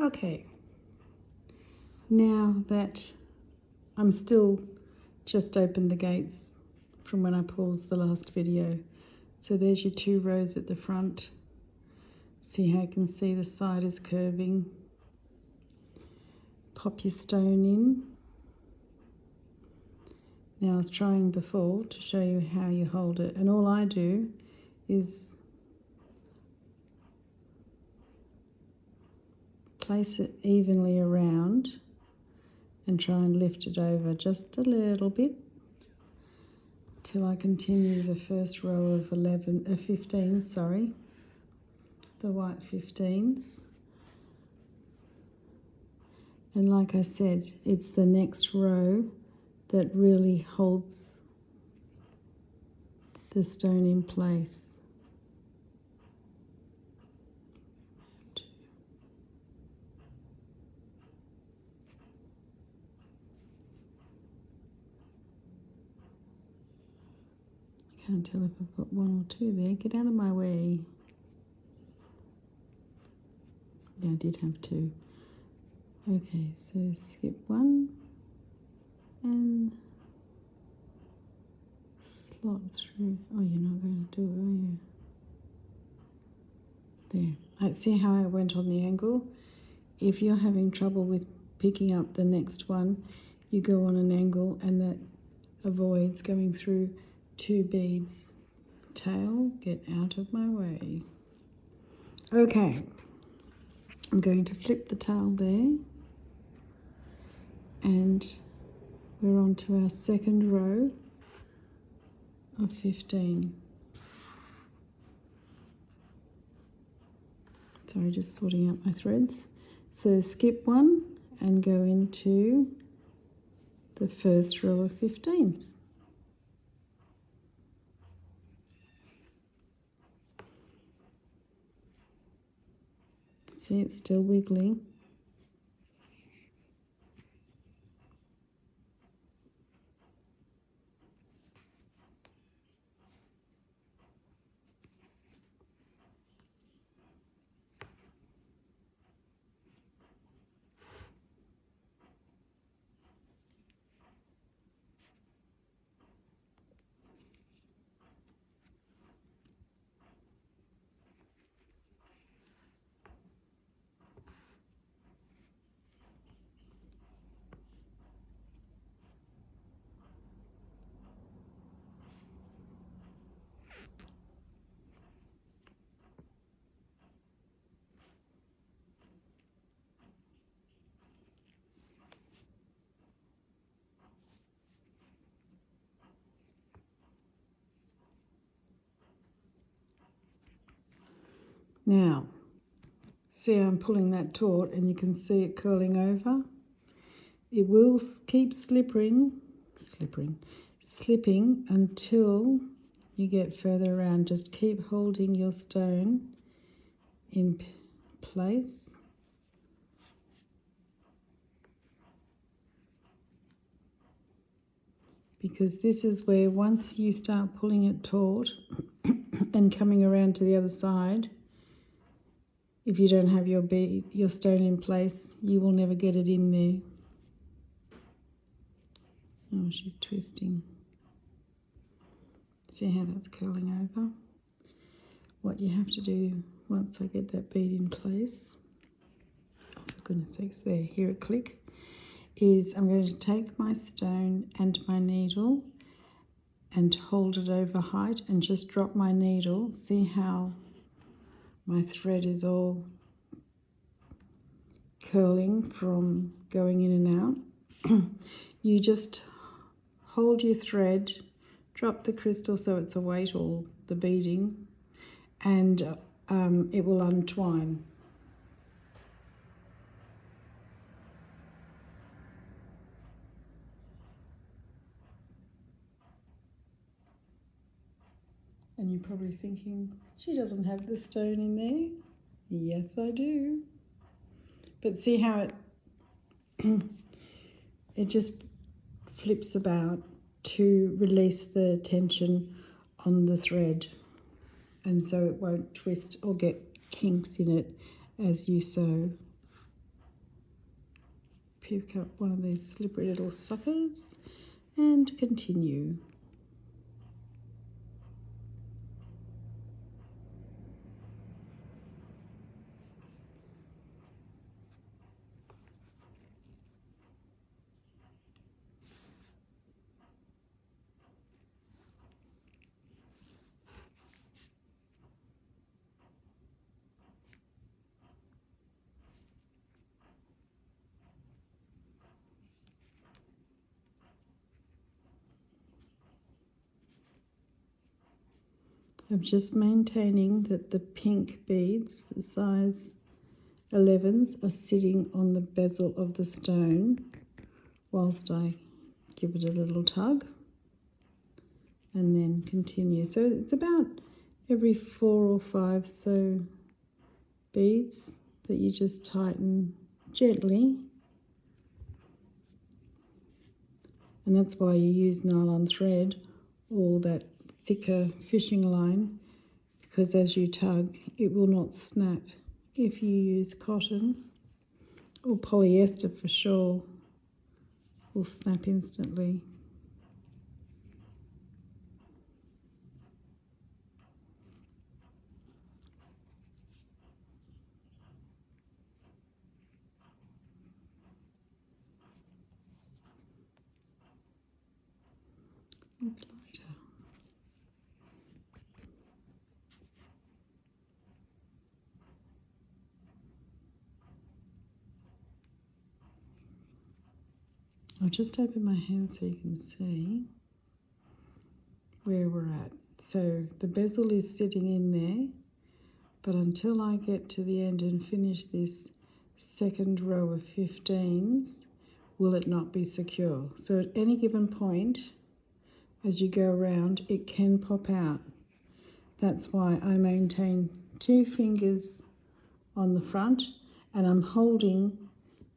Okay, now that I'm still just opened the gates from when I paused the last video. So there's your 2 rows at the front. See how you can see the side is curving. Pop your stone in. Now I was trying before to show you how you hold it, and all I do is place it evenly around and try and lift it over just a little bit till I continue the first row of 15, sorry, the white 15s. And like I said, it's the next row that really holds the stone in place. I can't tell if I've got 1 or 2 there. Get out of my way. Yeah, I did have 2. Okay, so skip 1 and slot through. Oh, you're not going to do it, are you? There. See how I went on the angle? If you're having trouble with picking up the next one, you go on an angle, and that avoids going through 2 beads. Tail, get out of my way. Okay, I'm going to flip the tail there, and we're on to our second row of 15. Sorry, just sorting out my threads. So skip 1 and go into the first row of 15s. See, it's still wiggling. Now, see I'm pulling that taut and you can see it curling over. It will keep slipping until you get further around. Just keep holding your stone in place. Because this is where, once you start pulling it taut and coming around to the other side, if you don't have your stone in place, you will never get it in there. Oh, she's twisting. See how that's curling over? What you have to do once I get that bead in place, oh, for goodness sakes, there, hear it click, is I'm going to take my stone and my needle and hold it over height and just drop my needle. See how my thread is all curling from going in and out? You just hold your thread, drop the crystal so it's a weight, or the beading, and it will untwine. And you're probably thinking, she doesn't have the stone in there. Yes, I do. But see how it just flips about to release the tension on the thread, and so it won't twist or get kinks in it as you sew. pick up one of these slippery little suckers and continue. I'm just maintaining that the pink beads, the size 11s, are sitting on the bezel of the stone whilst I give it a little tug and then continue. So it's about every 4 or 5 so beads that you just tighten gently. And that's why you use nylon thread or that thicker fishing line, because as you tug it will not snap. If you use cotton or polyester, for sure, will snap instantly. I'll just open my hand so you can see where we're at. So the bezel is sitting in there, but until I get to the end and finish this second row of 15s, will it not be secure. So at any given point, as you go around, it can pop out. That's why I maintain 2 fingers on the front, and I'm holding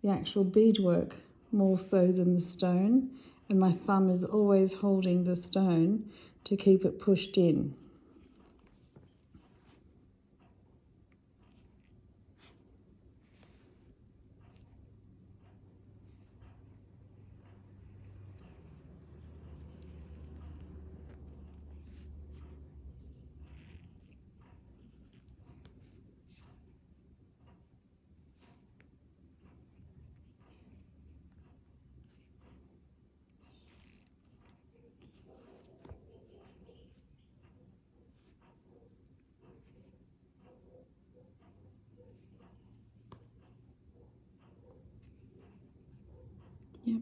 the actual beadwork more so than the stone, and my thumb is always holding the stone to keep it pushed in. Yep.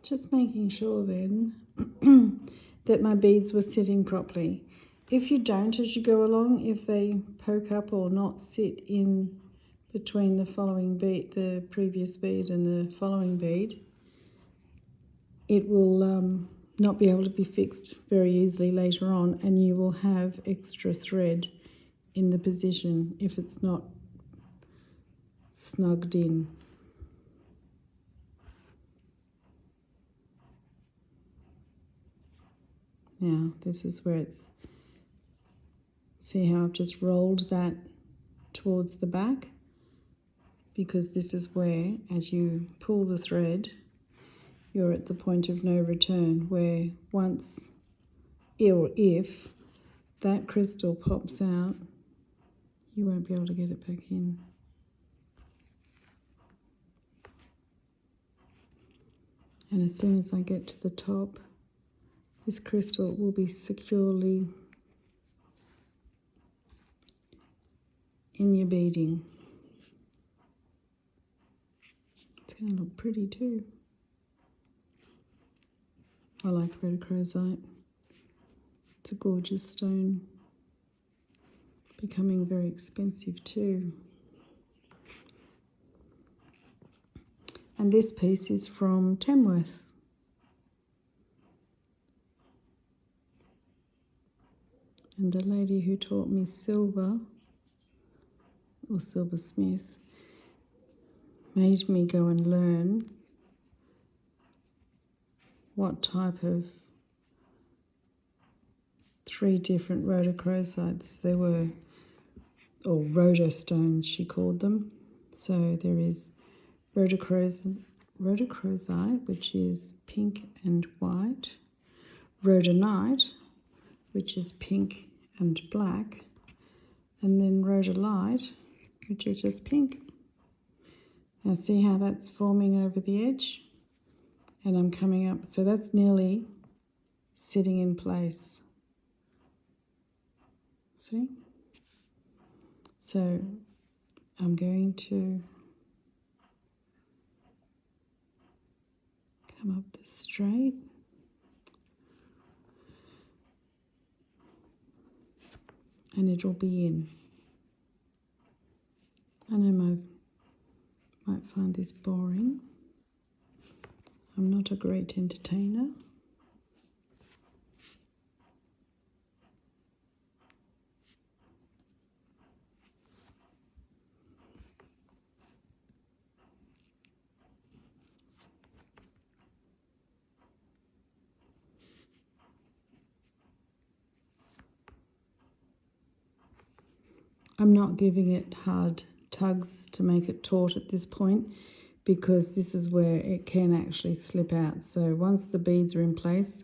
Just making sure then that my beads were sitting properly. If you don't as you go along, if they poke up or not sit in between the following bead, the previous bead and the following bead, it will not be able to be fixed very easily later on, and you will have extra thread in the position if it's not snugged in. Now this is where it's, see how I've just rolled that towards the back, because this is where, as you pull the thread, you're at the point of no return, where once or if that crystal pops out, you won't be able to get it back in. And as soon as I get to the top, this crystal will be securely in your beading. It's going to look pretty too. I like rhodochrosite. It's a gorgeous stone. Becoming very expensive too. And this piece is from Tamworth. And the lady who taught me silver, or silversmith, made me go and learn what type of 3 different rhodochrosites there were, or rhodostones she called them. So there is rhodochrosite, rhodochrosite, which is pink and white, rhodonite, which is pink and black, and then rhodolite, which is just pink. Now see how that's forming over the edge? And I'm coming up, so that's nearly sitting in place. See? So I'm going to come up this straight. And it'll be in. I know I might find this boring. I'm not a great entertainer. I'm not giving it hard tugs to make it taut at this point, because this is where it can actually slip out. So once the beads are in place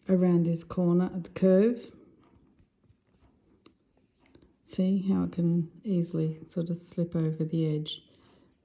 around this corner at the curve, see how it can easily sort of slip over the edge,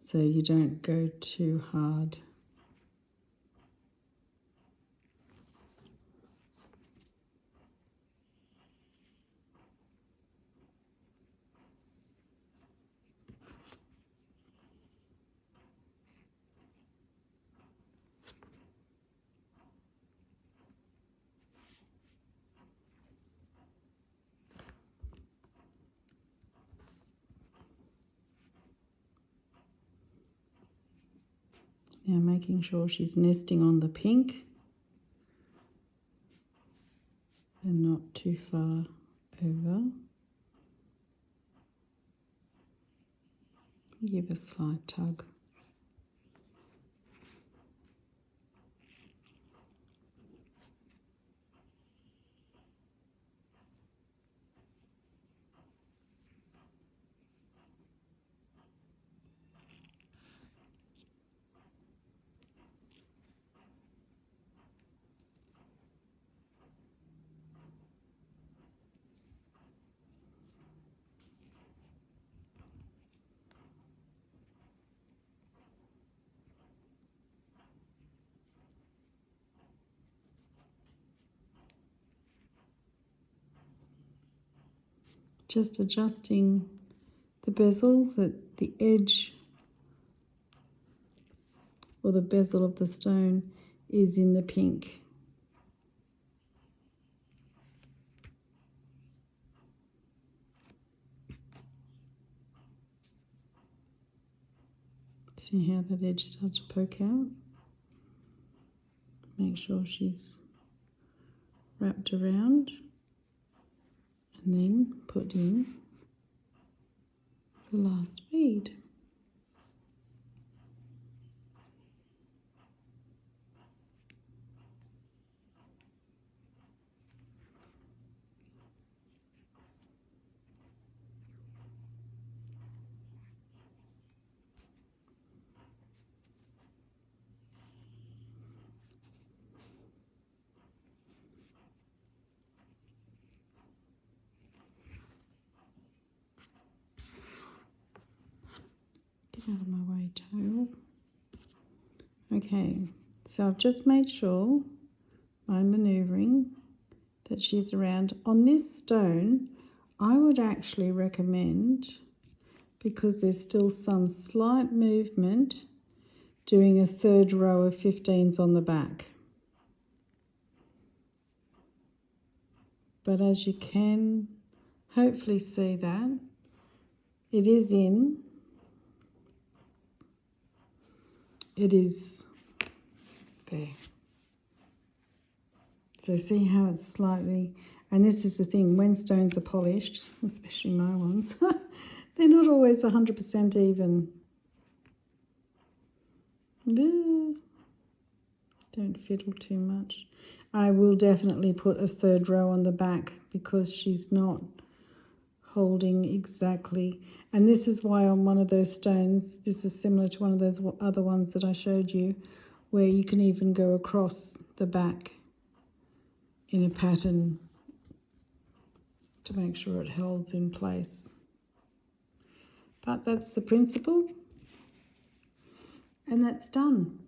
so you don't go too hard. Now making sure she's nesting on the pink and not too far over. Give a slight tug. Just adjusting the bezel, that the edge or the bezel of the stone is in the pink. See how that edge starts to poke out? Make sure she's wrapped around, and then put in the last bead. Get out of my way, tail. Okay, so I've just made sure I'm manoeuvring that she's around. On this stone, I would actually recommend, because there's still some slight movement, doing a third row of 15s on the back. But as you can hopefully see that, it is in. It is there. So see how it's slightly, and this is the thing, when stones are polished, especially my ones, they're not always 100% even. Don't fiddle too much. I will definitely put a third row on the back because she's not holding exactly. And this is why on one of those stones, this is similar to one of those other ones that I showed you, where you can even go across the back in a pattern to make sure it holds in place. But that's the principle, and that's done.